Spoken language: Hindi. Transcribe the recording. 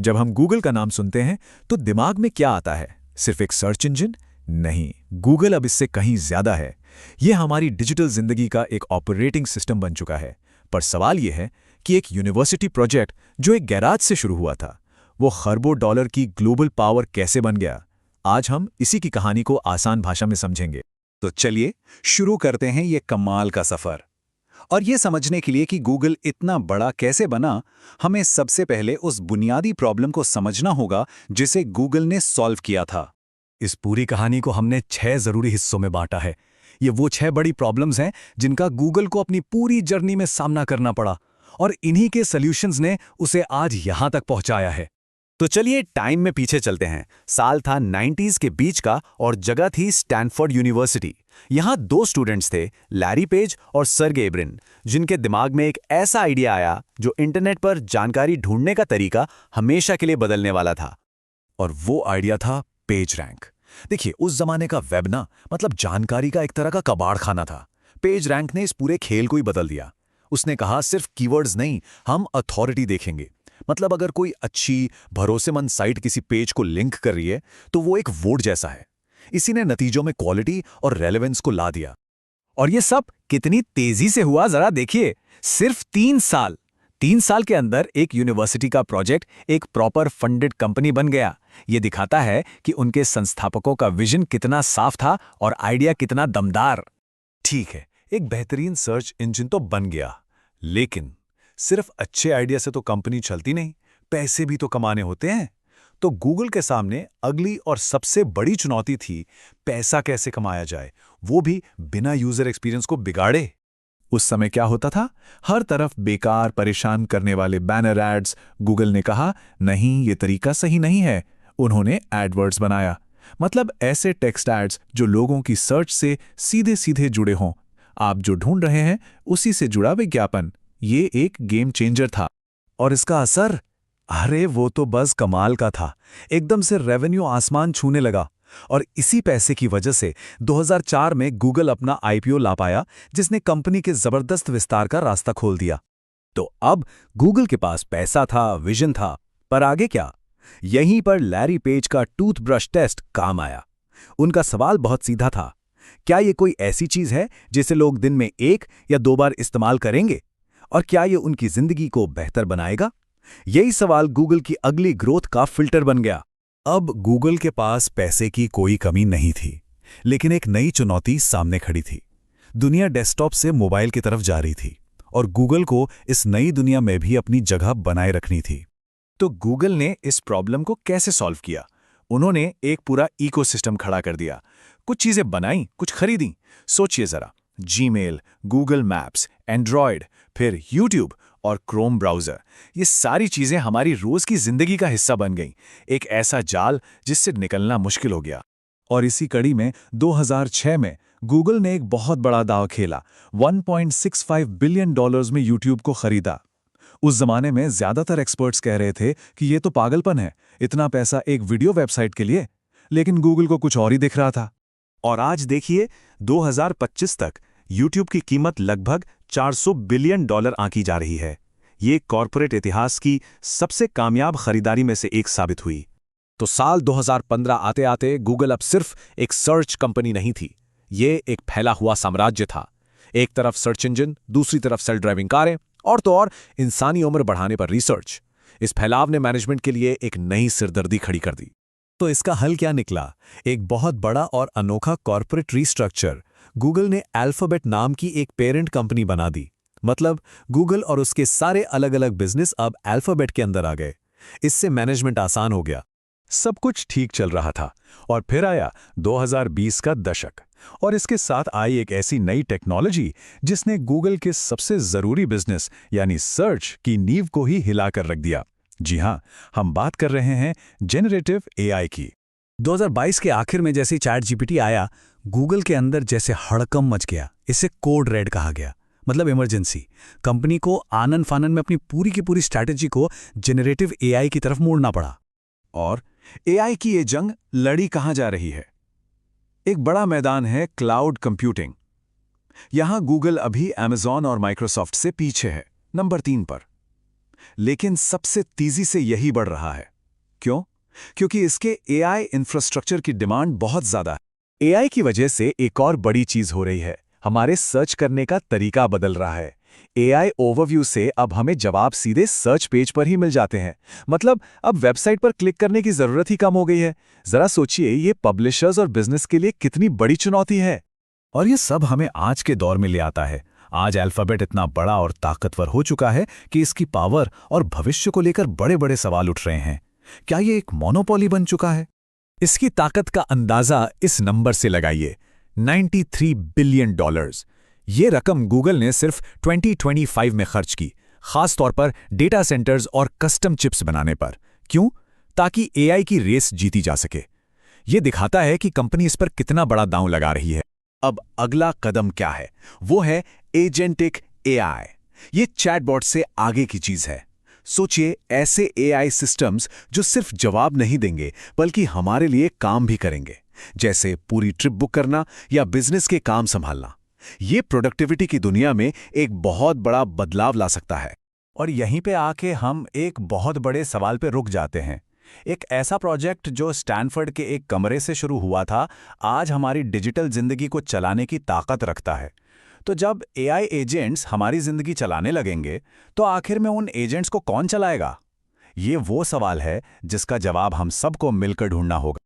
जब हम गूगल का नाम सुनते हैं तो दिमाग में क्या आता है? सिर्फ एक सर्च इंजन? नहीं, गूगल अब इससे कहीं ज्यादा है। ये हमारी डिजिटल जिंदगी का एक ऑपरेटिंग सिस्टम बन चुका है। पर सवाल ये है कि एक यूनिवर्सिटी प्रोजेक्ट जो एक गैराज से शुरू हुआ था, वो खरबों डॉलर की ग्लोबल पावर कैसे बन गया? आज हम इसी की कहानी को आसान भाषा में समझेंगे। तो चलिए शुरू करते हैं ये कमाल का सफर। और ये समझने के लिए कि गूगल इतना बड़ा कैसे बना, हमें सबसे पहले उस बुनियादी प्रॉब्लम को समझना होगा जिसे गूगल ने सॉल्व किया था। इस पूरी कहानी को हमने 6 जरूरी हिस्सों में बांटा है। ये वो 6 बड़ी प्रॉब्लम्स हैं जिनका गूगल को अपनी पूरी जर्नी में सामना करना पड़ा, और इन्हीं के सॉल्यूशंस ने उसे आज यहां तक पहुंचाया है। तो चलिए टाइम में पीछे चलते हैं। साल था 90s के बीच का और जगह थी स्टैनफोर्ड यूनिवर्सिटी। यहाँ 2 स्टूडेंट्स थे, लैरी पेज और सर्गे ब्रिन, जिनके दिमाग में एक ऐसा आइडिया आया जो इंटरनेट पर जानकारी ढूंढने का तरीका हमेशा के लिए बदलने वाला था। और वो आइडिया था पेज रैंक। देखिए, उस जमाने का वेब ना मतलब जानकारी का एक तरह का कबाड़ खाना था। पेज रैंक ने इस पूरे खेल को ही बदल दिया। उसने कहा सिर्फ कीवर्ड्स नहीं, हम अथॉरिटी देखेंगे। मतलब अगर कोई अच्छी भरोसेमंद साइट किसी पेज को लिंक कर रही है तो वो एक वोट जैसा है। इसी ने नतीजों में क्वालिटी और रेलेवेंस को ला दिया। और ये सब कितनी तेजी से हुआ जरा देखिए। सिर्फ 3 साल के अंदर एक यूनिवर्सिटी का प्रोजेक्ट एक प्रॉपर फंडेड कंपनी बन गया। ये दिखाता है कि उनके संस्थापकों का विजन कितना साफ था और आइडिया कितना दमदार। ठीक है, एक बेहतरीन सर्च इंजन तो बन गया, लेकिन सिर्फ अच्छे आइडिया से तो कंपनी चलती नहीं, पैसे भी तो कमाने होते हैं। तो गूगल के सामने अगली और सबसे बड़ी चुनौती थी पैसा कैसे कमाया जाए, वो भी बिना यूजर एक्सपीरियंस को बिगाड़े। उस समय क्या होता था? हर तरफ बेकार परेशान करने वाले बैनर एड्स। गूगल ने कहा नहीं, ये तरीका सही नहीं है। उन्होंने एडवर्ड्स बनाया, मतलब ऐसे टेक्स्ट एड्स जो लोगों की सर्च से सीधे सीधे जुड़े हों। आप जो ढूंढ रहे हैं उसी से जुड़ा विज्ञापन। ये एक गेम चेंजर था। और इसका असर, अरे वो तो बस कमाल का था। एकदम से रेवेन्यू आसमान छूने लगा। और इसी पैसे की वजह से 2004 में गूगल अपना आईपीओ ला पाया, जिसने कंपनी के जबरदस्त विस्तार का रास्ता खोल दिया। तो अब गूगल के पास पैसा था, विजन था, पर आगे क्या? यहीं पर लैरी पेज का टूथब्रश टेस्ट काम आया। उनका सवाल बहुत सीधा था, क्या ये कोई ऐसी चीज है जिसे लोग दिन में 1 या 2 बार इस्तेमाल करेंगे? और क्या ये उनकी जिंदगी को बेहतर बनाएगा? यही सवाल गूगल की अगली ग्रोथ का फिल्टर बन गया। अब गूगल के पास पैसे की कोई कमी नहीं थी, लेकिन एक नई चुनौती सामने खड़ी थी। दुनिया डेस्कटॉप से मोबाइल की तरफ जा रही थी, और गूगल को इस नई दुनिया में भी अपनी जगह बनाए रखनी थी। तो गूगल ने इस प्रॉब्लम को कैसे सॉल्व किया? उन्होंने एक पूरा इकोसिस्टम खड़ा कर दिया। कुछ चीजें बनाई, कुछ खरीदी। सोचिए जरा, जीमेल, गूगल मैप्स, एंड्रॉयड, फिर यूट्यूब और क्रोम ब्राउज़र, ये सारी चीज़ें हमारी रोज़ की ज़िंदगी का हिस्सा बन गईं। एक ऐसा जाल जिससे निकलना मुश्किल हो गया। और इसी कड़ी में 2006 में गूगल ने एक बहुत बड़ा दांव खेला। $1.65 बिलियन में यूट्यूब को खरीदा। उस जमाने में ज्यादातर एक्सपर्ट्स कह रहे थे कि ये तो पागलपन है, इतना पैसा एक वीडियो वेबसाइट के लिए। लेकिन गूगल को कुछ और ही दिख रहा था। और आज देखिए, 2025 तक यूट्यूब की कीमत लगभग $400 बिलियन आंकी जा रही है। ये कॉर्पोरेट इतिहास की सबसे कामयाब खरीदारी में से एक साबित हुई। तो साल 2015 आते आते गूगल अब सिर्फ एक सर्च कंपनी नहीं थी, ये एक फैला हुआ साम्राज्य था। एक तरफ सर्च इंजन, दूसरी तरफ सेल्फ ड्राइविंग कारें, और तो और इंसानी उम्र बढ़ाने पर रिसर्च। इस फैलाव ने मैनेजमेंट के लिए एक नई सिरदर्दी खड़ी कर दी। तो इसका हल क्या निकला? एक बहुत बड़ा और अनोखा कॉर्पोरेट रीस्ट्रक्चर। गूगल ने अल्फाबेट नाम की एक पेरेंट कंपनी बना दी। मतलब गूगल और उसके सारे अलग अलग बिजनेस अब अल्फाबेट के अंदर आ गए। इससे मैनेजमेंट आसान हो गया। सब कुछ ठीक चल रहा था। और फिर आया 2020 का दशक, और इसके साथ आई एक ऐसी नई टेक्नोलॉजी जिसने गूगल के सबसे जरूरी बिजनेस यानी सर्च की नींव को ही हिलाकर रख दिया। जी हां, हम बात कर रहे हैं जेनरेटिव एआई की। 2022 के आखिर में जैसे चैट जीपीटी आया, गूगल के अंदर जैसे हड़कंप मच गया। इसे कोड रेड कहा गया, मतलब इमरजेंसी। कंपनी को आनन फानन में अपनी पूरी की पूरी स्ट्रैटेजी को जेनरेटिव एआई की तरफ मोड़ना पड़ा। और एआई की ये जंग लड़ी कहां जा रही है? एक बड़ा मैदान है क्लाउड कंप्यूटिंग। यहां गूगल अभी अमेज़न और माइक्रोसॉफ्ट से पीछे है, नंबर 3 पर। लेकिन सबसे तेजी से यही बढ़ रहा है। क्यों? क्योंकि इसके AI इंफ्रास्ट्रक्चर की डिमांड बहुत ज़्यादा है। AI की वजह से एक और बड़ी चीज़ हो रही है, हमारे सर्च करने का तरीका बदल रहा है। AI ओवरव्यू से अब हमें जवाब सीधे सर्च पेज पर ही मिल जाते हैं। मतलब अब वेबसाइट पर क्लिक करने की ज़रूरत ही कम हो गई है। ज़रा सोचिए, ये पब्लिशर्स और बिजनेस के लिए कितनी बड़ी चुनौती है। और ये सब हमें आज के दौर में ले आता है। आज अल्फ़ाबेट इतना बड़ा और ताकतवर हो चुका है कि इसकी पावर और भविष्य को लेकर बड़े-बड़े सवाल उठ रहे हैं। क्या ये एक मोनोपोली बन चुका है? इसकी ताकत का अंदाजा इस नंबर से लगाइए, $93 बिलियन। ये रकम गूगल ने सिर्फ 2025 में खर्च की, खास तौर पर डेटा सेंटर्स और कस्टम चिप्स बनाने पर। क्यों? ताकि AI की रेस जीती जा सके। ये दिखाता है कि कंपनी इस पर कितना बड़ा दांव लगा रही है। अब अगला कदम क्या है? वो है एजेंटिक AI। ये चैटबॉट से आगे की चीज है। सोचिए, ऐसे AI सिस्टम्स जो सिर्फ जवाब नहीं देंगे बल्कि हमारे लिए काम भी करेंगे, जैसे पूरी ट्रिप बुक करना या बिजनेस के काम संभालना। ये प्रोडक्टिविटी की दुनिया में एक बहुत बड़ा बदलाव ला सकता है। और यहीं पे आके हम एक बहुत बड़े सवाल पे रुक जाते हैं। एक ऐसा प्रोजेक्ट जो स्टैनफोर्ड के एक कमरे से शुरू हुआ था, आज हमारी डिजिटल जिंदगी को चलाने की ताकत रखता है। तो जब AI एजेंट्स हमारी जिंदगी चलाने लगेंगे, तो आखिर में उन एजेंट्स को कौन चलाएगा? ये वो सवाल है जिसका जवाब हम सबको मिलकर ढूंढना होगा।